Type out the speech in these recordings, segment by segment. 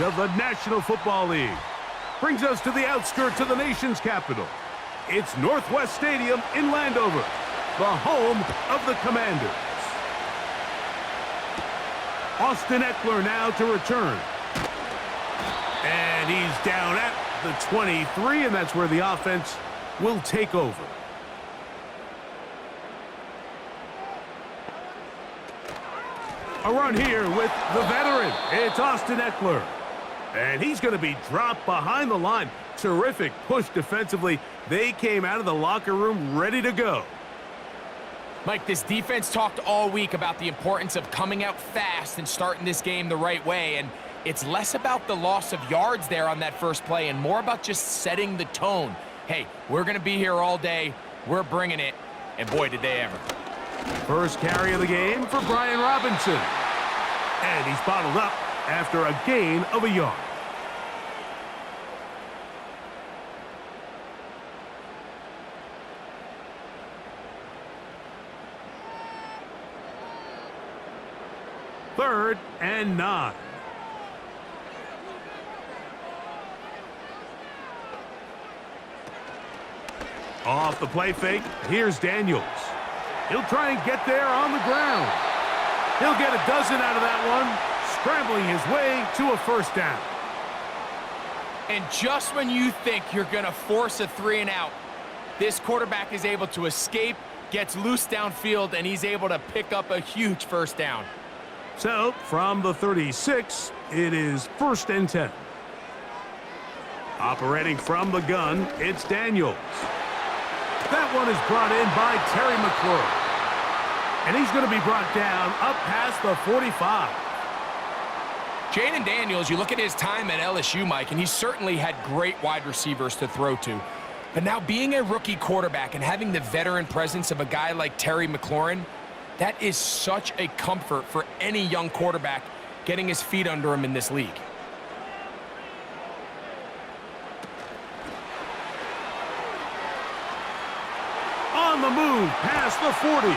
of the National Football League brings us to the outskirts of the nation's capital. It's Northwest Stadium in Landover, the home of the Commanders. Austin Eckler now to return. And he's down at the 23, and that's where the offense will take over. A run here with the veteran. It's Austin Eckler. And he's going to be dropped behind the line. Terrific push defensively. They came out of the locker room ready to go. Mike, this defense talked all week about the importance of coming out fast and starting this game the right way. And it's less about the loss of yards there on that first play and more about just setting the tone. Hey, we're going to be here all day. We're bringing it. And boy, did they ever. First carry of the game for Brian Robinson. And he's bottled up after a gain of a yard. Third and 9. Off the play fake, here's Daniels. He'll try and get there on the ground. He'll get a dozen out of that one, scrambling his way to a first down. And just when you think you're going to force a 3-and-out, this quarterback is able to escape, gets loose downfield, and he's able to pick up a huge first down. So, from the 36, it is 1st and 10. Operating from the gun, it's Daniels. That one is brought in by Terry McLaurin. And he's going to be brought down up past the 45. Jaden Daniels, you look at his time at LSU, Mike, and he certainly had great wide receivers to throw to. But now being a rookie quarterback and having the veteran presence of a guy like Terry McLaurin, that is such a comfort for any young quarterback getting his feet under him in this league. On the move past the 40.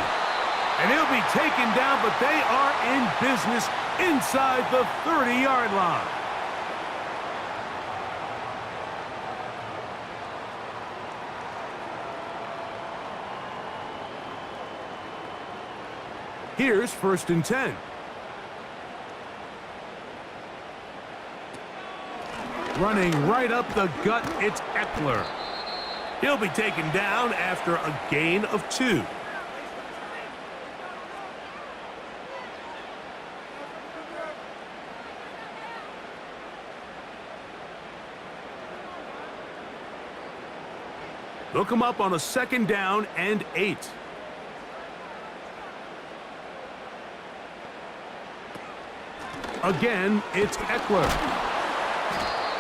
And he'll be taken down, but they are in business inside the 30-yard line. Here's 1st and 10. Running right up the gut, it's Eckler. He'll be taken down after a gain of 2. They'll come up on a 2nd down and 8. Again, it's Eckler.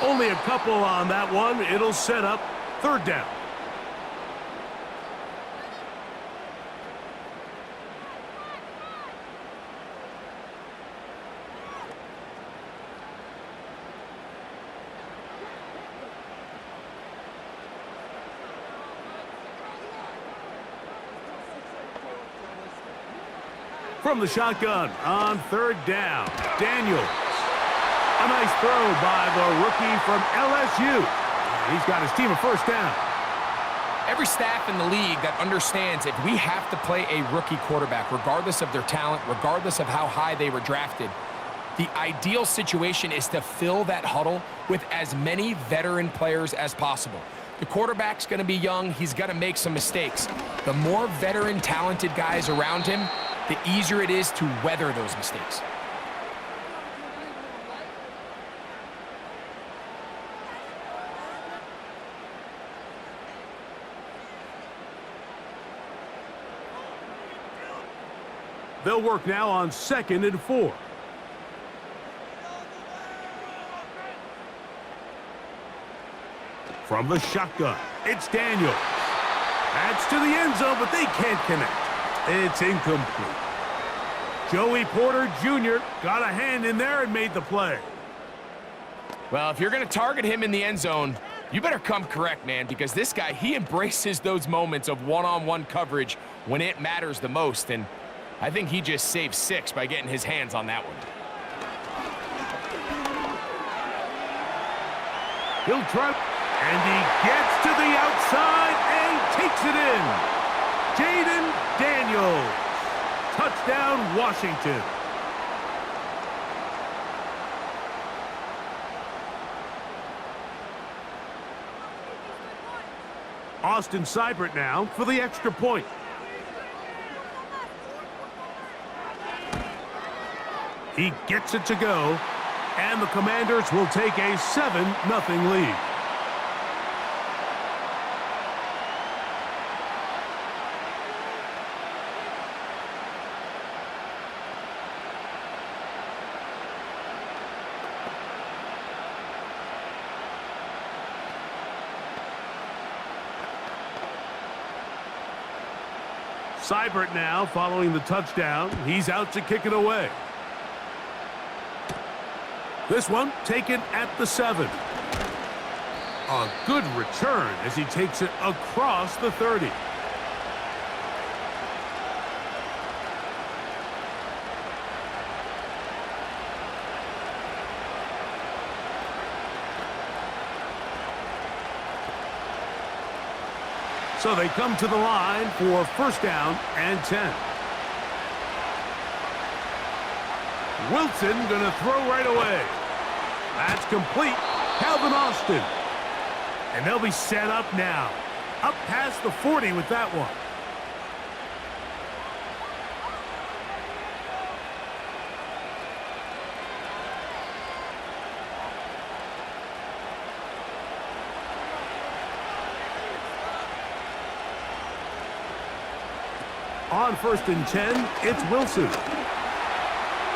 Only a couple on that one. It'll set up 3rd down. From the shotgun on 3rd down, Daniels. A nice throw by the rookie from LSU. He's got his team a first down. Every staff in the league that understands if we have to play a rookie quarterback, regardless of their talent, regardless of how high they were drafted, the ideal situation is to fill that huddle with as many veteran players as possible. The quarterback's going to be young. He's going to make some mistakes. The more veteran, talented guys around him, the easier it is to weather those mistakes. They'll work now on 2nd and 4. From the shotgun, it's Daniels. That's to the end zone, but they can't connect. It's incomplete. Joey Porter Jr. got a hand in there and made the play. Well, if you're going to target him in the end zone, you better come correct, man, because this guy, he embraces those moments of one-on-one coverage when it matters the most, and I think he just saved 6 by getting his hands on that one. He'll try, and he gets to the outside and takes it in. Jaden Daniels. Touchdown, Washington. Austin Seibert now for the extra point. He gets it to go, and the Commanders will take a 7-0 lead. Seibert now following the touchdown. He's out to kick it away. This one taken at the 7. A good return as he takes it across the 30. So they come to the line for first down and 10. Wilson going to throw right away. That's complete. Calvin Austin. And they'll be set up now. Up past the 40 with that one. On first and 10, it's Wilson.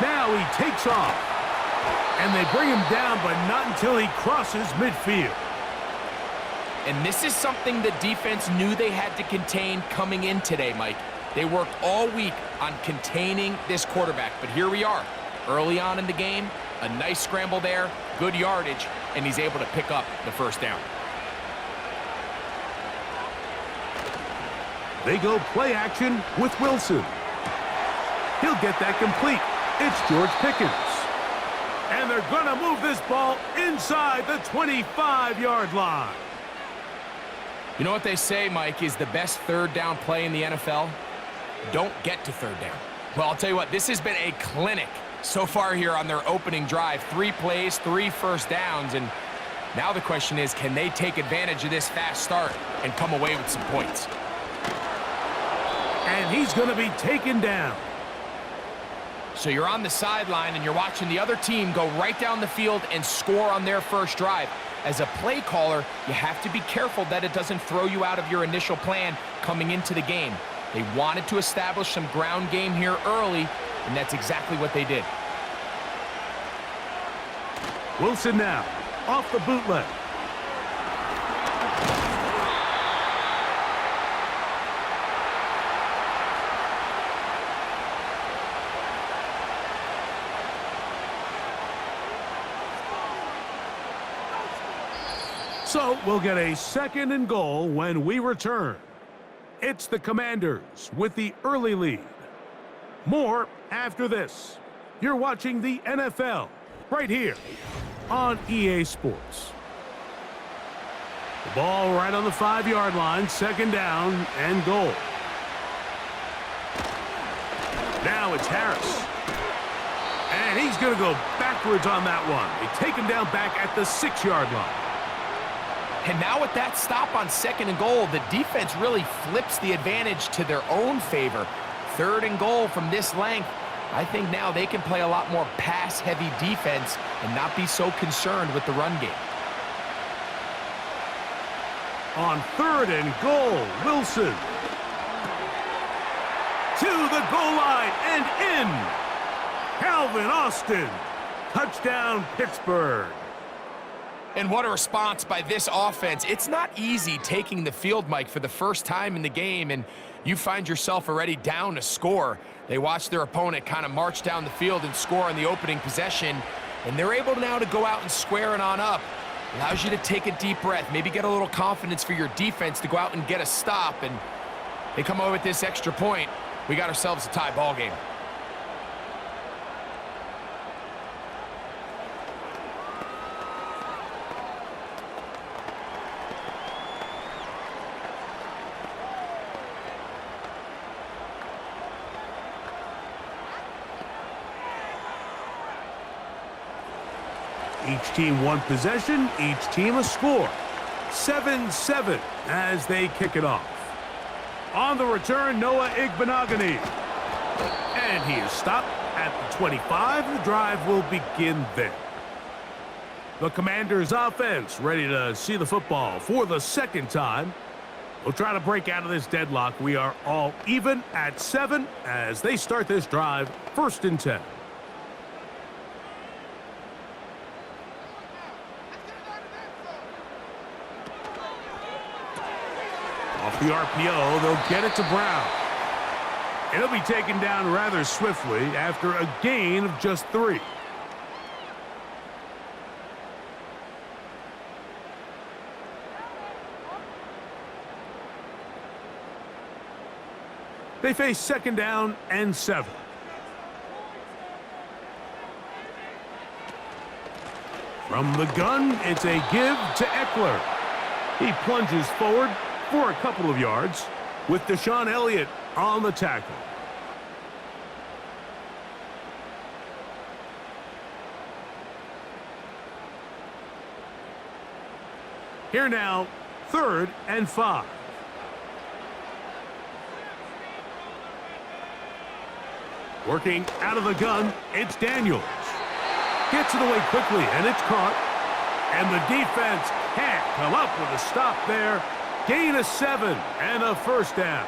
Now he takes off. And they bring him down, but not until he crosses midfield. And this is something the defense knew they had to contain coming in today, Mike. They worked all week on containing this quarterback, but here we are. Early on in the game, a nice scramble there, good yardage, and he's able to pick up the first down. They go play action with Wilson. He'll get that complete. It's George Pickens. And they're going to move this ball inside the 25-yard line. You know what they say, Mike, is the best third down play in the NFL? Don't get to third down. Well, I'll tell you what, this has been a clinic so far here on their opening drive. 3 plays, 3 first downs, and now the question is, can they take advantage of this fast start and come away with some points? And he's going to be taken down. So you're on the sideline and you're watching the other team go right down the field and score on their first drive. As a play caller, you have to be careful that it doesn't throw you out of your initial plan coming into the game. They wanted to establish some ground game here early, and that's exactly what they did. Wilson now, off the bootleg. So we'll get a 2nd and goal when we return. It's the Commanders with the early lead. More after this. You're watching the NFL right here on EA Sports. The ball right on the 5-yard line, 2nd down and goal. Now it's Harris. And he's going to go backwards on that one. They take him down back at the 6-yard line. And now with that stop on 2nd and goal, the defense really flips the advantage to their own favor. 3rd and goal from this length. I think now they can play a lot more pass-heavy defense and not be so concerned with the run game. On 3rd and goal, Wilson. To the goal line and in. Calvin Austin. Touchdown, Pittsburgh. And what a response by this offense. It's not easy taking the field, Mike, for the first time in the game, and you find yourself already down a score. They watch their opponent kind of march down the field and score on the opening possession, and they're able now to go out and square it on up. Allows you to take a deep breath, maybe get a little confidence for your defense to go out and get a stop, and they come away with this extra point. We got ourselves a tie ball game. Each team one possession, each team a score. 7-7 as they kick it off. On the return, Noah Igbenogany. And he is stopped at the 25. The drive will begin there. The Commanders' offense ready to see the football for the second time. We'll try to break out of this deadlock. We are all even at 7 as they start this drive, 1st and 10. Off the RPO, they'll get it to Brown. It'll be taken down rather swiftly after a gain of just 3. They face 2nd down and 7. From the gun, it's a give to Eckler. He plunges forward for a couple of yards with Deshaun Elliott on the tackle. Here now, 3rd and 5. Working out of the gun, it's Daniels. Gets it away quickly, and it's caught. And the defense can't come up with a stop there. Gain of 7 and a 1st down.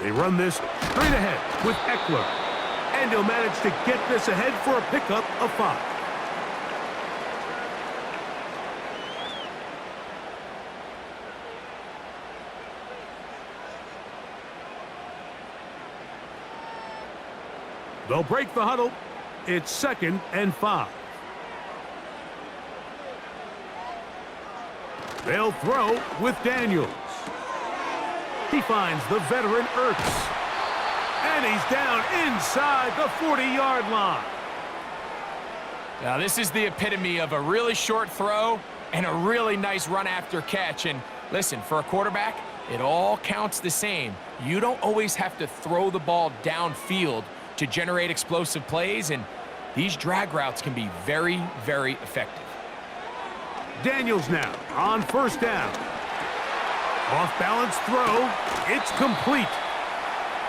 They run this straight ahead with Eckler. And he'll manage to get this ahead for a pickup of 5. They'll break the huddle. It's 2nd and 5. They'll throw with Daniels. He finds the veteran Ertz. And he's down inside the 40-yard line. Now, this is the epitome of a really short throw and a really nice run after catch. And listen, for a quarterback, it all counts the same. You don't always have to throw the ball downfield to generate explosive plays, and these drag routes can be very, very effective. Daniels now on 1st down. Off-balance throw. It's complete.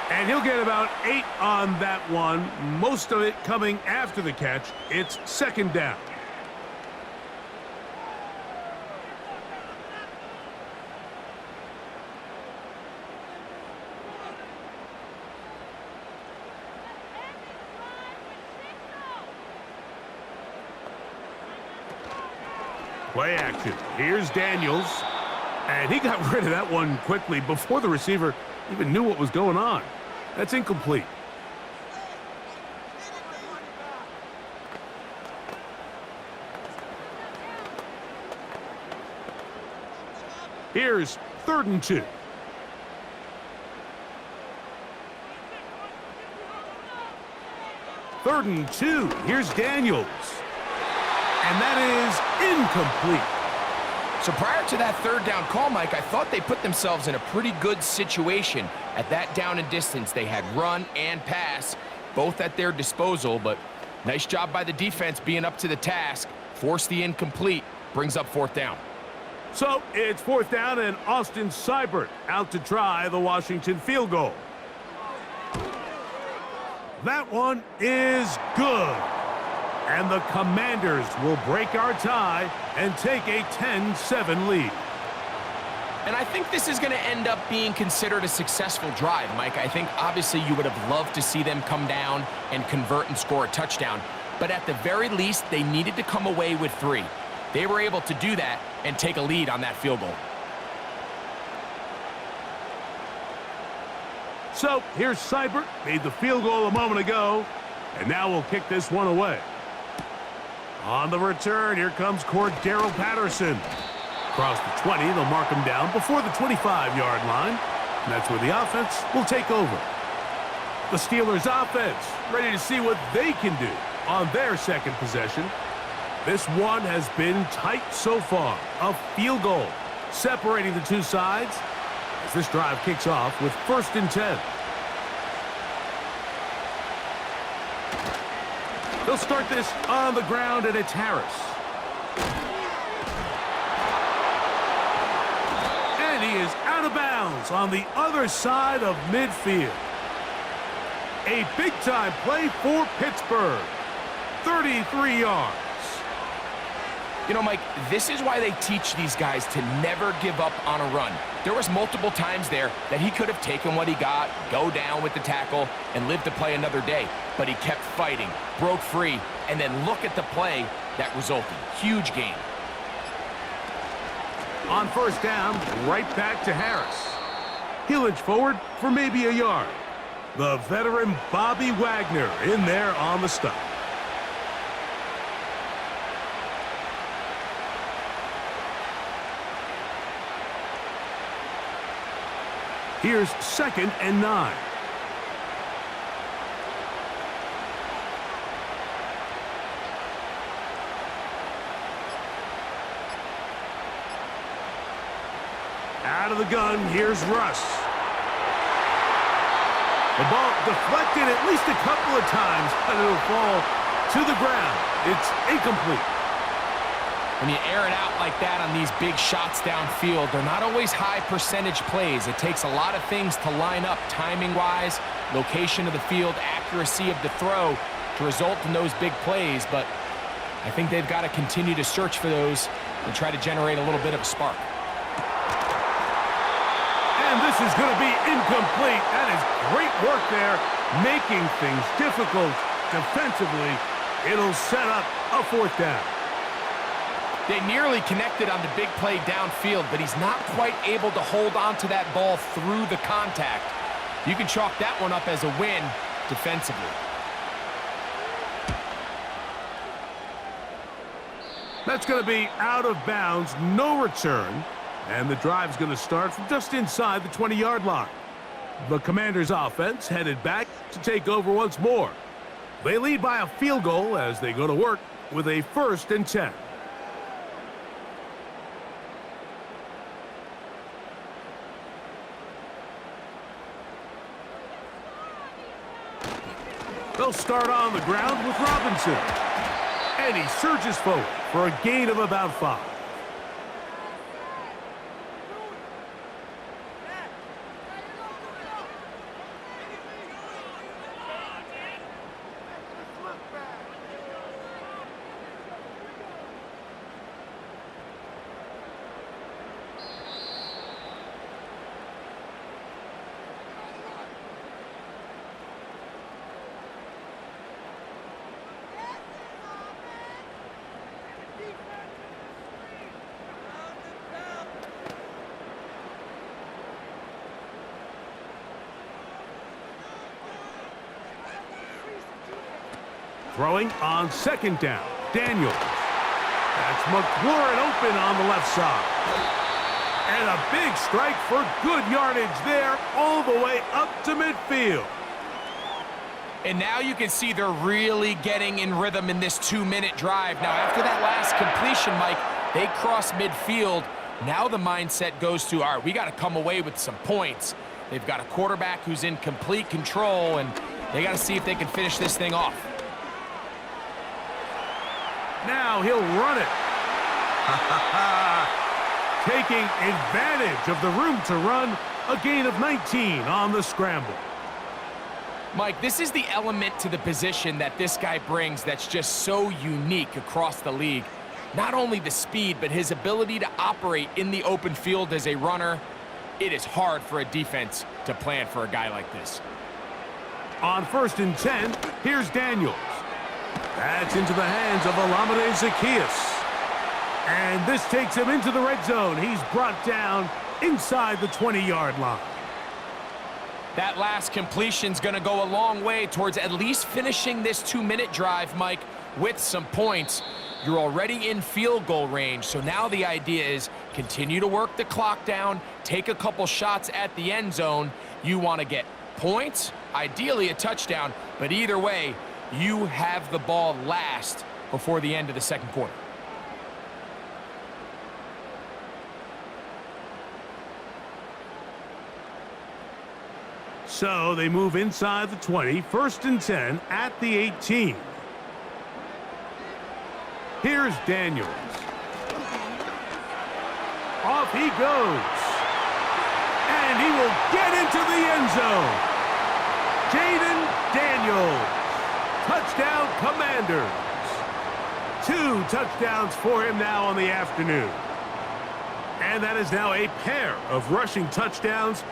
And he'll get about 8 on that one, most of it coming after the catch. It's 2nd down. Play action. Here's Daniels. And he got rid of that one quickly before the receiver even knew what was going on. That's incomplete. Here's 3rd and 2. Third and 2. Here's Daniels. And that is incomplete. So prior to that 3rd down call, Mike, I thought they put themselves in a pretty good situation at that down and distance. They had run and pass, both at their disposal, but nice job by the defense being up to the task. Force the incomplete, brings up 4th down. So it's 4th down and Austin Seibert out to try the Washington field goal. That one is good. And the Commanders will break our tie and take a 10-7 lead. And I think this is going to end up being considered a successful drive, Mike. I think obviously you would have loved to see them come down and convert and score a touchdown. But at the very least, they needed to come away with 3. They were able to do that and take a lead on that field goal. So here's Seibert, made the field goal a moment ago, and now we'll kick this one away. On the return, here comes Cordero Patterson. Across the 20, they'll mark him down before the 25-yard line. And that's where the offense will take over. The Steelers' offense ready to see what they can do on their second possession. This one has been tight so far. A field goal separating the two sides as this drive kicks off with 1st and 10. They'll start this on the ground, and it's Harris. And he is out of bounds on the other side of midfield. A big-time play for Pittsburgh. 33 yards. You know, Mike, this is why they teach these guys to never give up on a run. There was multiple times there that he could have taken what he got, go down with the tackle, and live to play another day. But he kept fighting, broke free, and then look at the play that resulted. Huge gain. On 1st down, right back to Harris. He'll inch forward for maybe a yard. The veteran Bobby Wagner in there on the stop. Here's 2nd and 9. Out of the gun, here's Russ. The ball deflected at least a couple of times, and it'll fall to the ground. It's incomplete. When you air it out like that on these big shots downfield, they're not always high percentage plays. It takes a lot of things to line up timing-wise, location of the field, accuracy of the throw to result in those big plays. But I think they've got to continue to search for those and try to generate a little bit of a spark. And this is going to be incomplete. That is great work there, making things difficult defensively. It'll set up a 4th down. They nearly connected on the big play downfield, but he's not quite able to hold on to that ball through the contact. You can chalk that one up as a win defensively. That's going to be out of bounds, no return, and the drive's going to start from just inside the 20-yard line. The Commanders' offense headed back to take over once more. They lead by a field goal as they go to work with a 1st and 10. They'll start on the ground with Robinson. And he surges forward for a gain of about 5. Throwing on 2nd down, Daniels. That's McLaurin open on the left side. And a big strike for good yardage there all the way up to midfield. And now you can see they're really getting in rhythm in this 2-minute drive. Now, after that last completion, Mike, they cross midfield. Now the mindset goes to, all right, we got to come away with some points. They've got a quarterback who's in complete control, and they got to see if they can finish this thing off. Now he'll run it. Taking advantage of the room to run, a gain of 19 on the scramble. Mike, this is the element to the position that this guy brings that's just so unique across the league. Not only the speed, but his ability to operate in the open field as a runner. It is hard for a defense to plan for a guy like this. On 1st and 10, here's Daniels. That's into the hands of Olamide Zaccheaus. And this takes him into the red zone. He's brought down inside the 20-yard line. That last completion's going to go a long way towards at least finishing this 2-minute drive, Mike, with some points. You're already in field goal range, so now the idea is continue to work the clock down, take a couple shots at the end zone. You want to get points, ideally a touchdown, but either way, you have the ball last before the end of the second quarter. So they move inside the 20, 1st and 10 at the 18. Here's Daniels. Off he goes. And he will get into the end zone. Jaden Daniels. Touchdown Commanders. 2 touchdowns for him now on the afternoon. And that is now a pair of rushing touchdowns.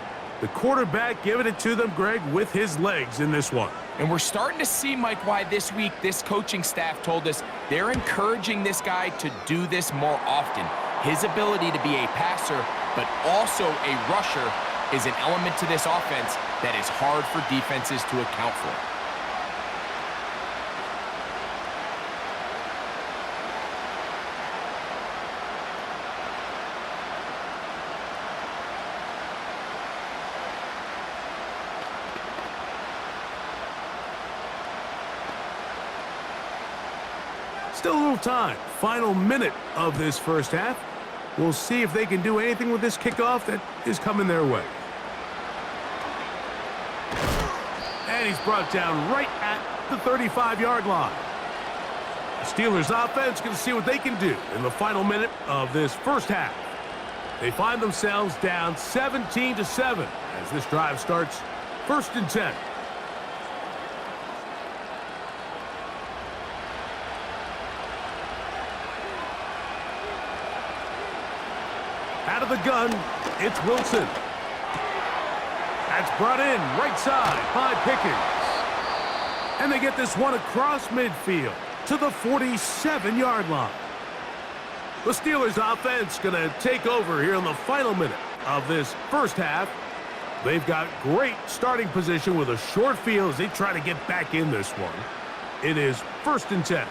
The quarterback giving it to them, Greg, with his legs in this one. And we're starting to see, Mike, why this week this coaching staff told us they're encouraging this guy to do this more often. His ability to be a passer, but also a rusher, is an element to this offense that is hard for defenses to account for. Still a little time. Final minute of this first half. We'll see if they can do anything with this kickoff that is coming their way. And he's brought down right at the 35-yard line. The Steelers offense going to see what they can do in the final minute of this first half. They find themselves down 17-7 as this drive starts 1st and 10. Out of the gun, it's Wilson. That's brought in right side by Pickens. And they get this one across midfield to the 47-yard line. The Steelers offense going to take over here in the final minute of this first half. They've got great starting position with a short field as they try to get back in this one. It is 1st and 10.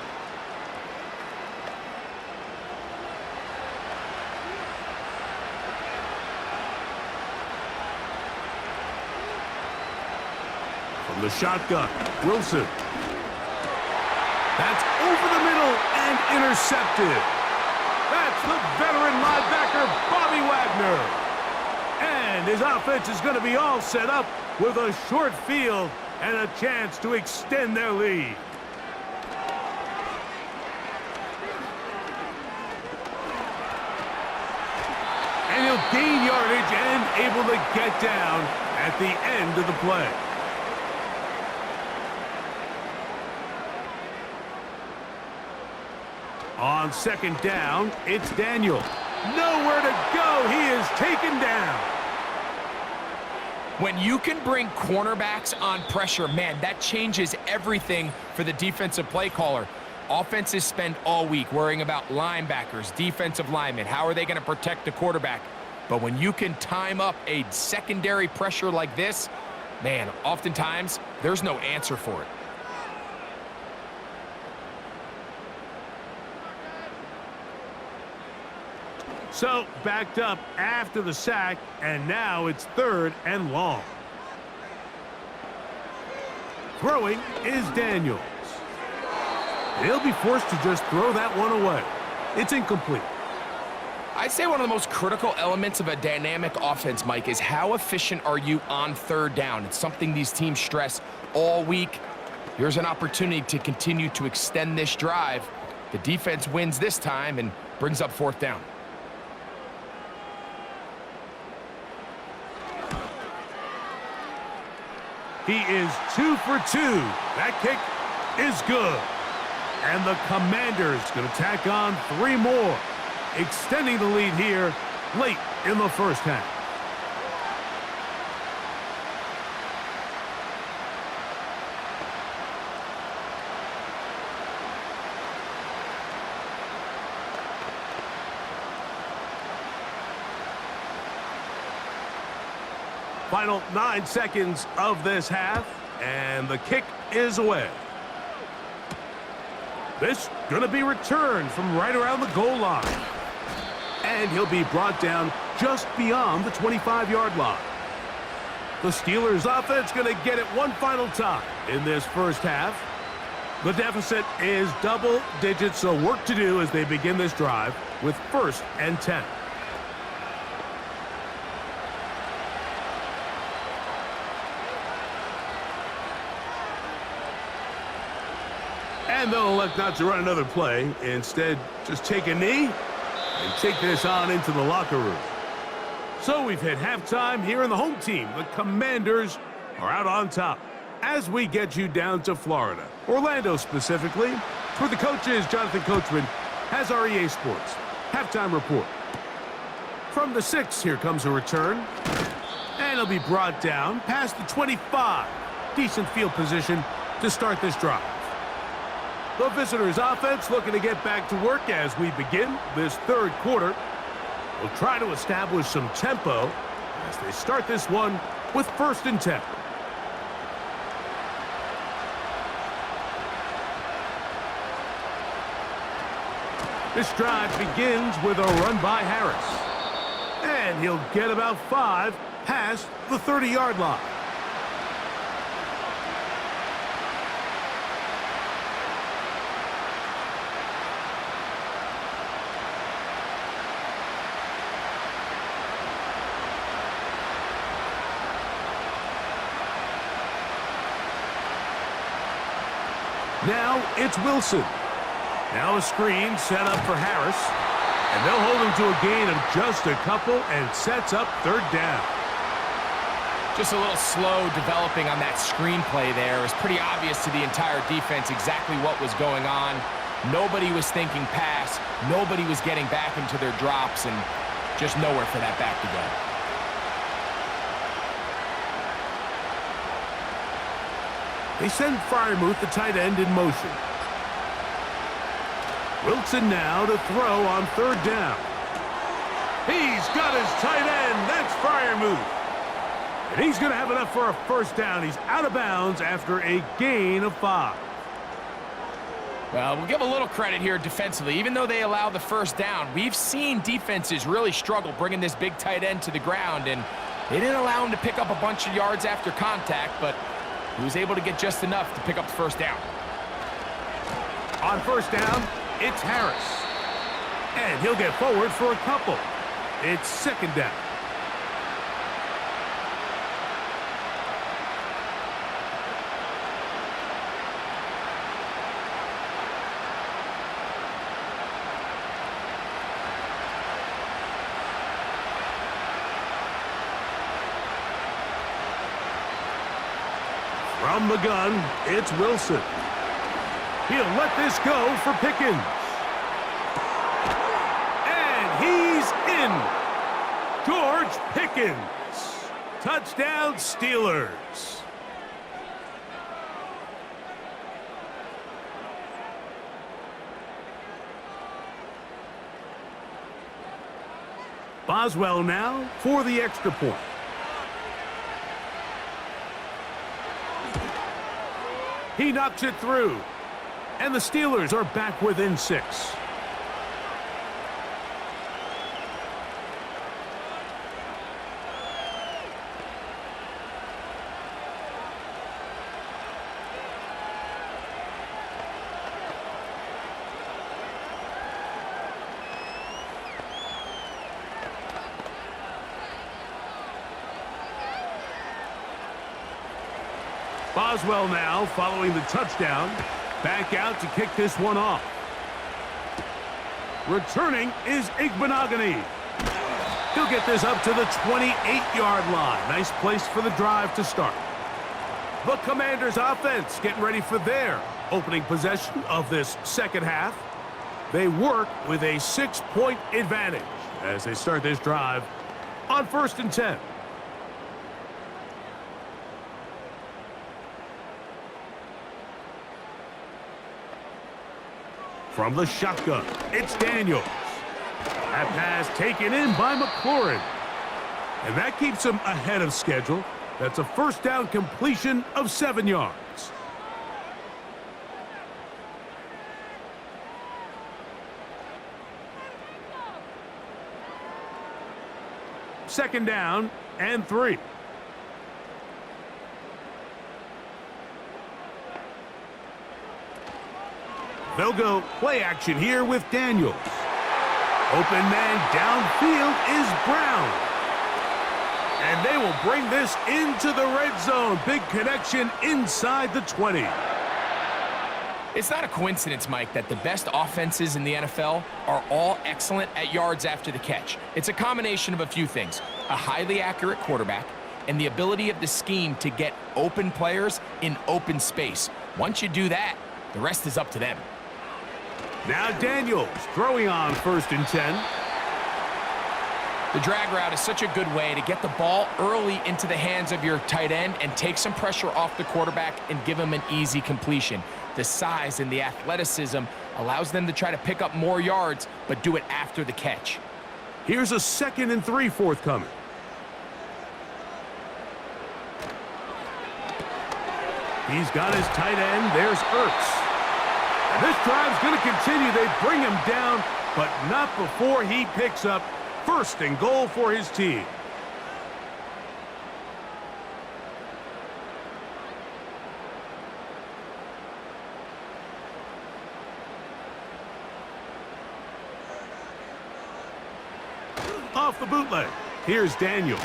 From the shotgun, Wilson. That's over the middle and intercepted. That's the veteran linebacker, Bobby Wagner. And his offense is going to be all set up with a short field and a chance to extend their lead. And he'll gain yardage and able to get down at the end of the play. On 2nd down, it's Daniel. Nowhere to go. He is taken down. When you can bring cornerbacks on pressure, man, that changes everything for the defensive play caller. Offenses spend all week worrying about linebackers, defensive linemen. How are they going to protect the quarterback? But when you can time up a secondary pressure like this, man, oftentimes there's no answer for it. So, backed up after the sack, and now it's 3rd and long. Throwing is Daniels. He'll be forced to just throw that one away. It's incomplete. I'd say one of the most critical elements of a dynamic offense, Mike, is how efficient are you on 3rd down? It's something these teams stress all week. Here's an opportunity to continue to extend this drive. The defense wins this time and brings up 4th down. He is 2 for 2. That kick is good. And the Commanders going to tack on 3 more, extending the lead here late in the first half. Final 9 seconds of this half, and the kick is away. This going to be returned from right around the goal line. And he'll be brought down just beyond the 25-yard line. The Steelers offense going to get it one final time in this first half. The deficit is double digits, so work to do as they begin this drive with 1st and 10. And they'll elect not to run another play. Instead, just take a knee and take this on into the locker room. So we've hit halftime here in the home team. The Commanders are out on top. As we get you down to Florida, Orlando specifically, for the coaches, Jonathan Coachman has our EA Sports halftime report. From the 6, here comes a return. And it'll be brought down past the 25. Decent field position to start this drive. The visitors' offense looking to get back to work as we begin this 3rd quarter. We'll try to establish some tempo as they start this one with 1st and 10. This drive begins with a run by Harris. And he'll get about 5 past the 30-yard line. Now it's Wilson. Now a screen set up for Harris. And they'll hold him to a gain of just a couple and sets up 3rd down. Just a little slow developing on that screenplay there. It was pretty obvious to the entire defense exactly what was going on. Nobody was thinking pass. Nobody was getting back into their drops, and just nowhere for that back to go. They send Freiermuth, the tight end, in motion. Wilson now to throw on 3rd down. He's got his tight end. That's Freiermuth. And he's going to have enough for a 1st down. He's out of bounds after a gain of 5. Well, we'll give a little credit here defensively. Even though they allow the 1st down, we've seen defenses really struggle bringing this big tight end to the ground, and they didn't allow him to pick up a bunch of yards after contact, but he was able to get just enough to pick up the 1st down. On 1st down, it's Harris. And he'll get forward for a couple. It's 2nd down. From the gun, it's Wilson. He'll let this go for Pickens. And he's in. George Pickens. Touchdown, Steelers. Boswell now for the extra point. He knocks it through. And the Steelers are back within 6. Boswell now following the touchdown. Back out to kick this one off. Returning is Igbenogany. He'll get this up to the 28-yard line. Nice place for the drive to start. The Commanders' offense getting ready for their opening possession of this 2nd half. They work with a 6-point advantage as they start this drive on 1st and 10. From the shotgun, it's Daniels. That pass taken in by McLaurin. And that keeps him ahead of schedule. That's a 1st down completion of 7 yards. Second down and 3. They'll go play action here with Daniels. Open man downfield is Brown. And they will bring this into the red zone. Big connection inside the 20. It's not a coincidence, Mike, that the best offenses in the NFL are all excellent at yards after the catch. It's a combination of a few things: a highly accurate quarterback and the ability of the scheme to get open players in open space. Once you do that, the rest is up to them. Now Daniels throwing on 1st and 10. The drag route is such a good way to get the ball early into the hands of your tight end and take some pressure off the quarterback and give him an easy completion. The size and the athleticism allows them to try to pick up more yards, but do it after the catch. Here's a 2nd and 3 forthcoming. He's got his tight end. There's Ertz. And this drive's going to continue. They bring him down, but not before he picks up 1st and goal for his team. Off the bootleg. Here's Daniels.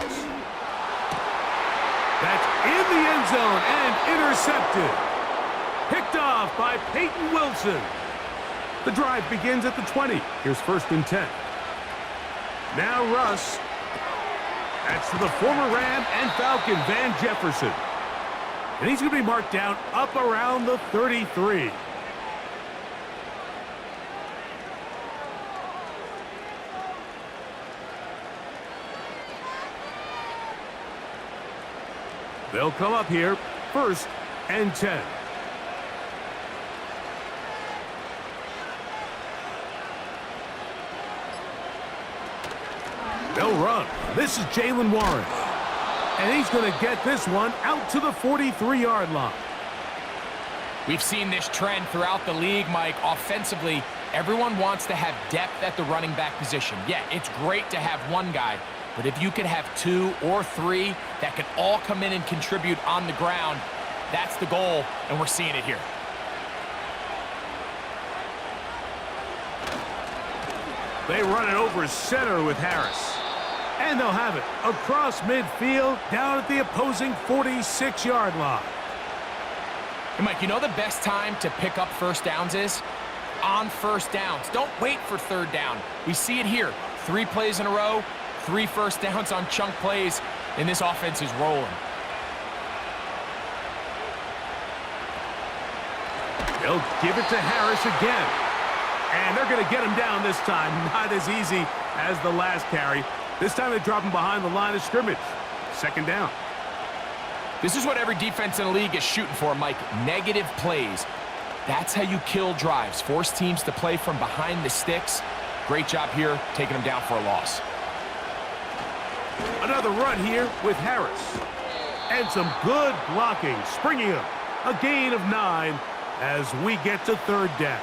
That's in the end zone and intercepted. Picked off by Peyton Wilson. The drive begins at the 20. Here's 1st and 10. Now Russ. That's to the former Ram and Falcon, Van Jefferson. And he's going to be marked down up around the 33. They'll come up here, 1st and 10. They'll run. This is Jaylen Warren. And he's going to get this one out to the 43-yard line. We've seen this trend throughout the league, Mike. Offensively, everyone wants to have depth at the running back position. Yeah, it's great to have one guy, but if you could have 2 or 3 that can all come in and contribute on the ground, that's the goal, and we're seeing it here. They run it over center with Harris. And they'll have it across midfield down at the opposing 46-yard line. Hey, Mike, you know the best time to pick up 1st downs is? On 1st downs. Don't wait for 3rd down. We see it here. 3 plays in a row, 3 1st downs on chunk plays, and this offense is rolling. They'll give it to Harris again. And they're going to get him down this time. Not as easy as the last carry. This time they drop him behind the line of scrimmage. 2nd down. This is what every defense in the league is shooting for, Mike. Negative plays. That's how you kill drives. Force teams to play from behind the sticks. Great job here, taking them down for a loss. Another run here with Harris. And some good blocking, springing him. A gain of 9 as we get to 3rd down.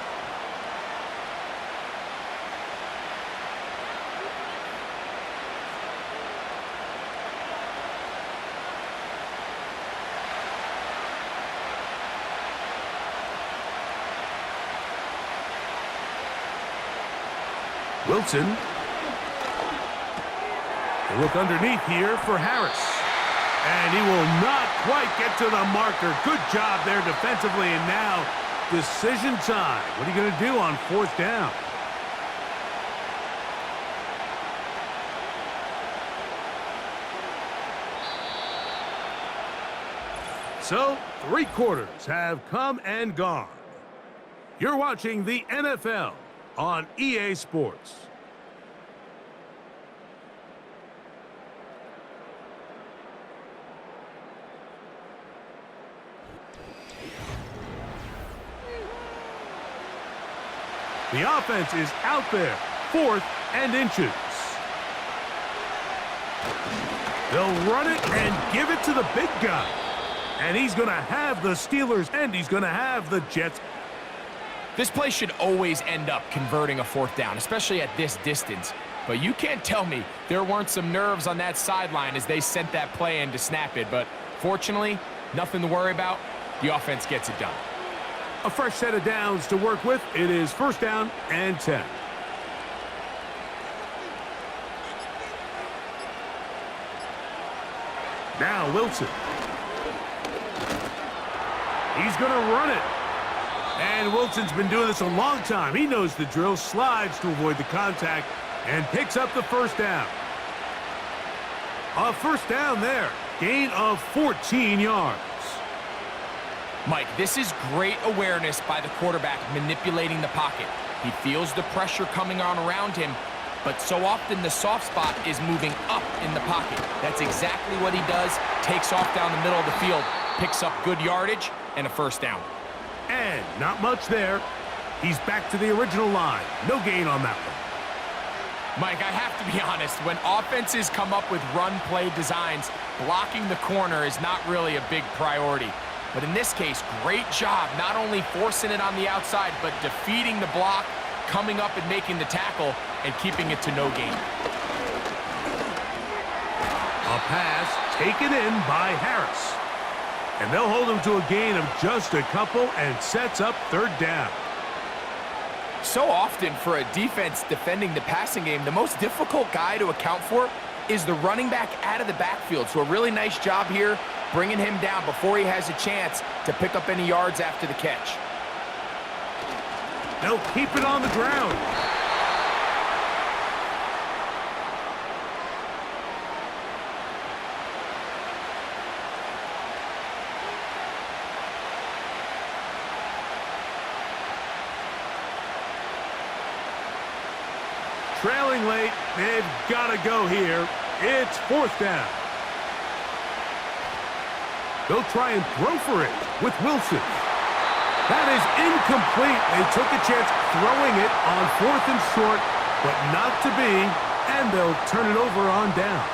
Wilson. They look underneath here for Harris. And he will not quite get to the marker. Good job there defensively. And now decision time. What are you going to do on 4th down? So 3 quarters have come and gone. You're watching the NFL on EA Sports. The offense is out there, 4th and inches. They'll run it and give it to the big guy. And he's going to have the Steelers, and he's going to have the Jets. This play should always end up converting a 4th down, especially at this distance. But you can't tell me there weren't some nerves on that sideline as they sent that play in to snap it. But fortunately, nothing to worry about. The offense gets it done. A fresh set of downs to work with. It is first down and 10. Now Wilson. He's going to run it. And Wilson's been doing this a long time. He knows the drill, slides to avoid the contact, and picks up the first down. A first down there. Gain of 14 yards. Mike, this is great awareness by the quarterback manipulating the pocket. He feels the pressure coming on around him, but so often the soft spot is moving up in the pocket. That's exactly what he does. Takes off down the middle of the field, picks up good yardage, and a first down. And not much there. He's back to the original line. No gain on that one. Mike, I have to be honest, when offenses come up with run-play designs, blocking the corner is not really a big priority. But in this case, great job not only forcing it on the outside, but defeating the block, coming up and making the tackle, and keeping it to no gain. A pass taken in by Harris. And they'll hold him to a gain of just a couple and sets up third down. So often for a defense defending the passing game, the most difficult guy to account for is the running back out of the backfield. So a really nice job here, bringing him down before he has a chance to pick up any yards after the catch. They'll keep it on the ground. Trailing late, they've got to go here. It's fourth down. They'll try and throw for it with Wilson. That is incomplete. They took a chance throwing it on fourth and short, but not to be, and they'll turn it over on downs.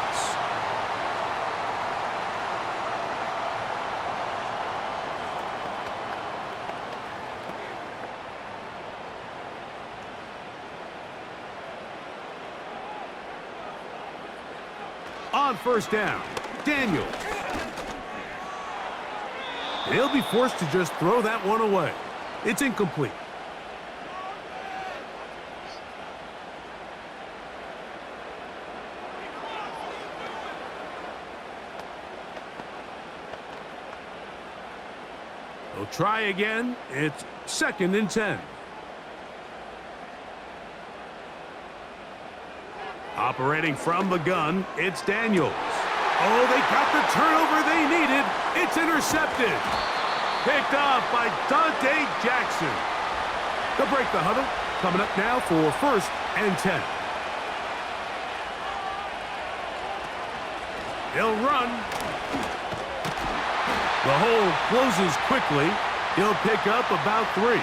On first down, Daniels. They'll be forced to just throw that one away. It's incomplete. They'll try again. It's second and 10. Operating from the gun, it's Daniels. Oh, they got the turnover they needed. It's intercepted. Picked off by Dante Jackson. They'll break the huddle. Coming up now for first and 10. He'll run. The hole closes quickly. He'll pick up about 3.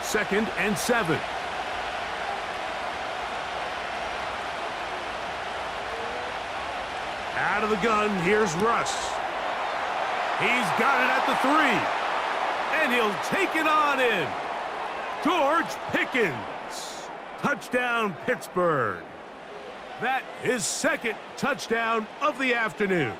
Second and 7. Out of the gun, here's Russ. He's got it at the 3. And he'll take it on in. George Pickens. Touchdown, Pittsburgh. That is second touchdown of the afternoon.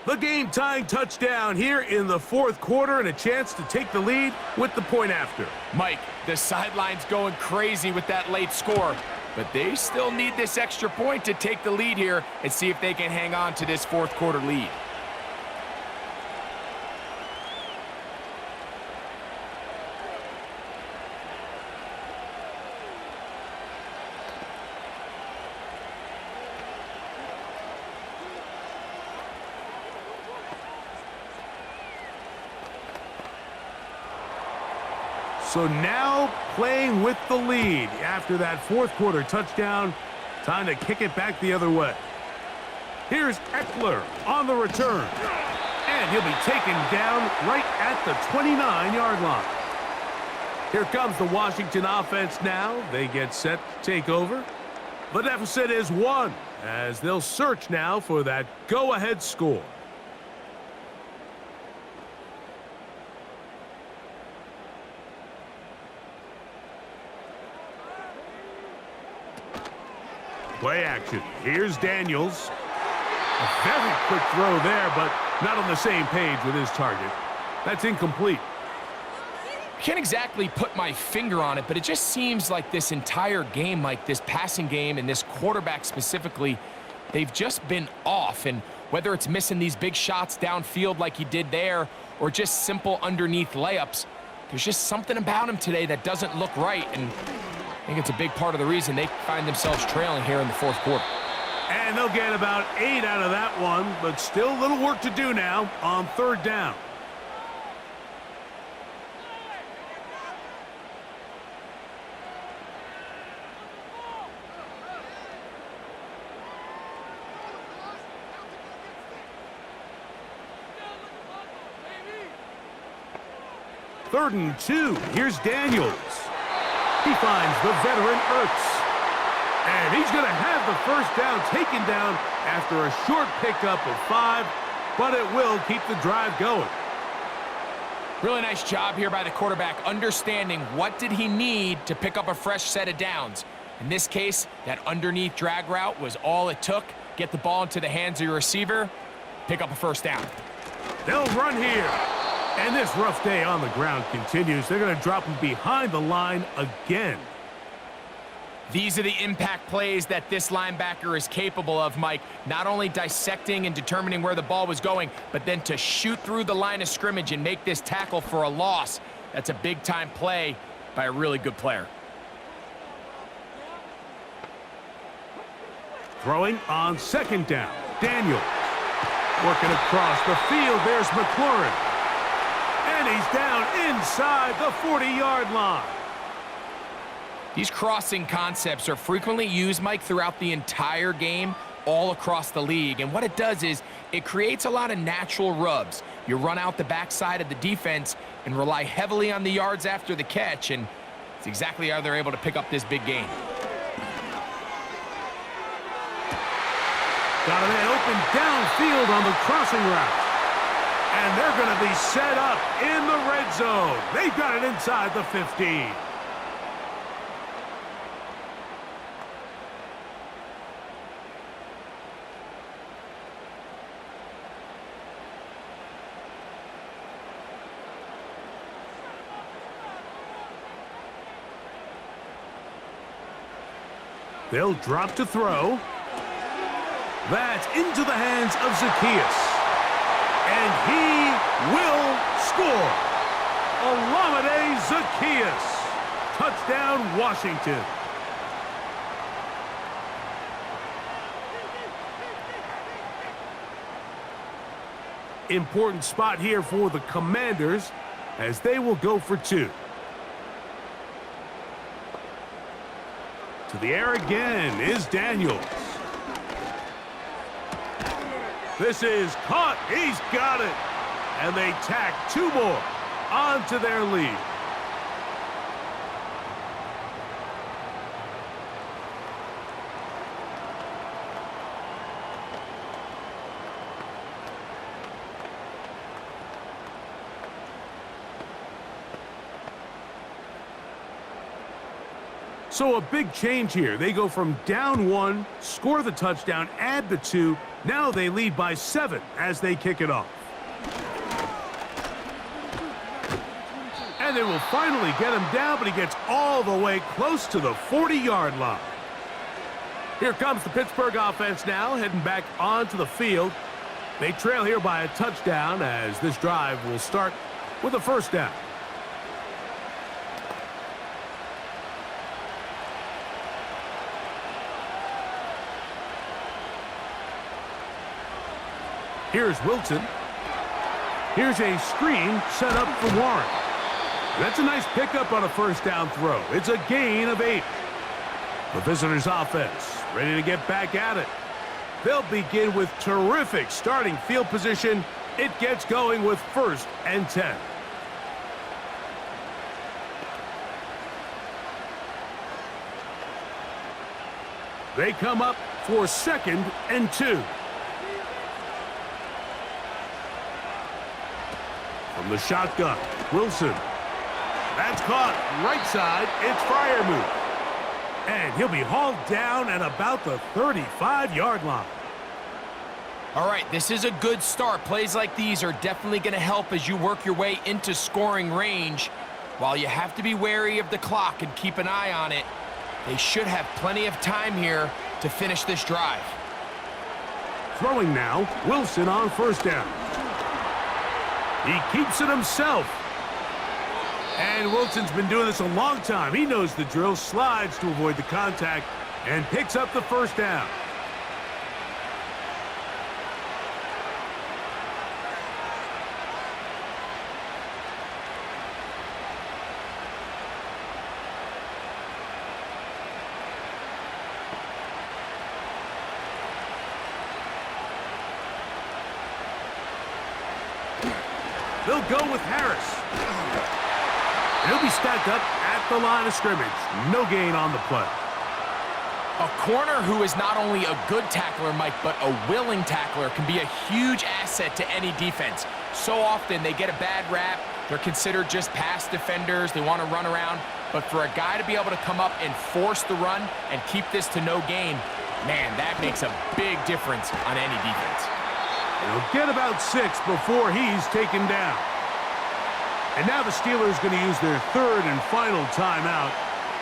The game-tying touchdown here in the fourth quarter and a chance to take the lead with the point after. Mike, the sideline's going crazy with that late score, but they still need this extra point to take the lead here and see if they can hang on to this fourth quarter lead. So now playing with the lead after that fourth quarter touchdown. Time to kick it back the other way. Here's Eckler on the return. And he'll be taken down right at the 29-yard line. Here comes the Washington offense now. They get set to take over. The deficit is 1 as they'll search now for that go-ahead score. Play action. Here's Daniels. A very quick throw there, but not on the same page with his target. That's incomplete. Can't exactly put my finger on it, but it just seems like this entire game, Mike, this passing game and this quarterback specifically, they've just been off. And whether it's missing these big shots downfield like he did there or just simple underneath layups, there's just something about him today that doesn't look right. And I think it's a big part of the reason they find themselves trailing here in the fourth quarter. And they'll get about 8 out of that one, but still a little work to do now on third down. Third and 2. Here's Daniels. He finds the veteran Ertz. And he's going to have the first down taken down after a short pickup of 5, but it will keep the drive going. Really nice job here by the quarterback, understanding what did he need to pick up a fresh set of downs. In this case, that underneath drag route was all it took. Get the ball into the hands of your receiver, pick up a first down. They'll run here. And this rough day on the ground continues. They're going to drop him behind the line again. These are the impact plays that this linebacker is capable of, Mike. Not only dissecting and determining where the ball was going, but then to shoot through the line of scrimmage and make this tackle for a loss. That's a big-time play by a really good player. Throwing on second down. Daniels. Working across the field. There's McLaurin. And he's down inside the 40-yard line. These crossing concepts are frequently used, Mike, throughout the entire game, all across the league. And what it does is it creates a lot of natural rubs. You run out the backside of the defense and rely heavily on the yards after the catch, and it's exactly how they're able to pick up this big gain. Got a man open downfield on the crossing route. And they're going to be set up in the red zone. They've got it inside the 15. They'll drop to throw. That's into the hands of Zacchaeus. And he will score. Olamide Zacchaeus. Touchdown, Washington. Important spot here for the Commanders as they will go for 2. To the air again is Daniels. This is caught. He's got it. And they tack 2 more onto their lead. So a big change here. They go from down 1, score the touchdown, add the 2. Now they lead by 7 as they kick it off. And they will finally get him down, but he gets all the way close to the 40-yard line. Here comes the Pittsburgh offense now, heading back onto the field. They trail here by a touchdown as this drive will start with a first down. Here's Wilson. Here's a screen set up for Warren. That's a nice pickup on a first down throw. It's a gain of 8. The visitors' offense ready to get back at it. They'll begin with terrific starting field position. It gets going with 1st and 10. They come up for 2nd and 2. From the shotgun, Wilson. That's caught right side. It's Freiermuth. And he'll be hauled down at about the 35-yard line. All right, this is a good start. Plays like these are definitely going to help as you work your way into scoring range. While you have to be wary of the clock and keep an eye on it, they should have plenty of time here to finish this drive. Throwing now, Wilson on first down. He keeps it himself. And Wilson's been doing this a long time. He knows the drill, slides to avoid the contact, and picks up the first down. They'll go with Harris. He'll be stacked up at the line of scrimmage. No gain on the play. A corner who is not only a good tackler, Mike, but a willing tackler can be a huge asset to any defense. So often they get a bad rap. They're considered just pass defenders. They want to run around. But for a guy to be able to come up and force the run and keep this to no gain, man, that makes a big difference on any defense. He'll get about 6 before he's taken down. And now the Steelers going to use their third and final timeout.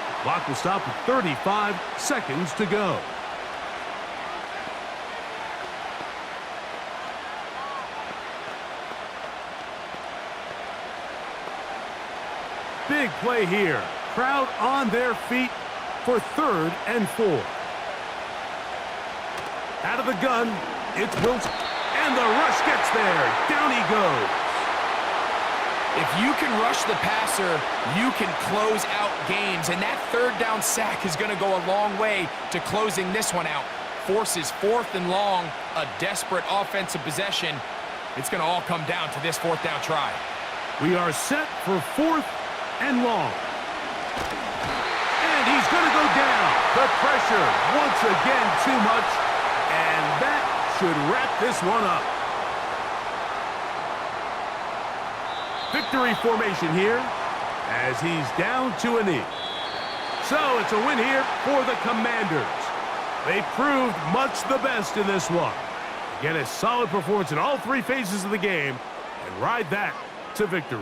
The clock will stop with 35 seconds to go. Big play here. Crowd on their feet for 3rd and 4. Out of the gun, it's Wilson. And the rush gets there. Down he goes. If you can rush the passer, you can close out games. And that 3rd down sack is going to go a long way to closing this one out. Forces 4th and long, a desperate offensive possession. It's going to all come down to this 4th down try. We are set for 4th and long. And he's going to go down. The pressure once again too much. And that should wrap this one up. Victory formation here as he's down to a knee. So it's a win here for the Commanders. They proved much the best in this one. Get a solid performance in all 3 phases of the game and ride that to victory.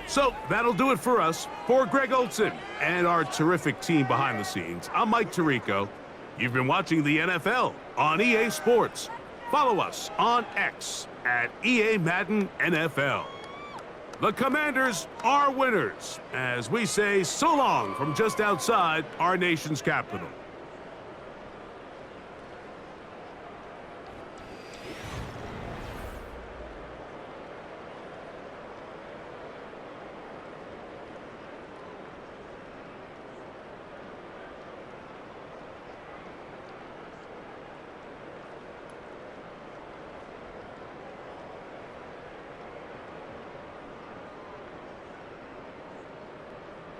So that'll do it for us. For Greg Olson and our terrific team behind the scenes, I'm Mike Tirico. You've been watching the NFL on EA Sports. Follow us on X at EA Madden NFL. The Commanders are winners as we say so long from just outside our nation's capital.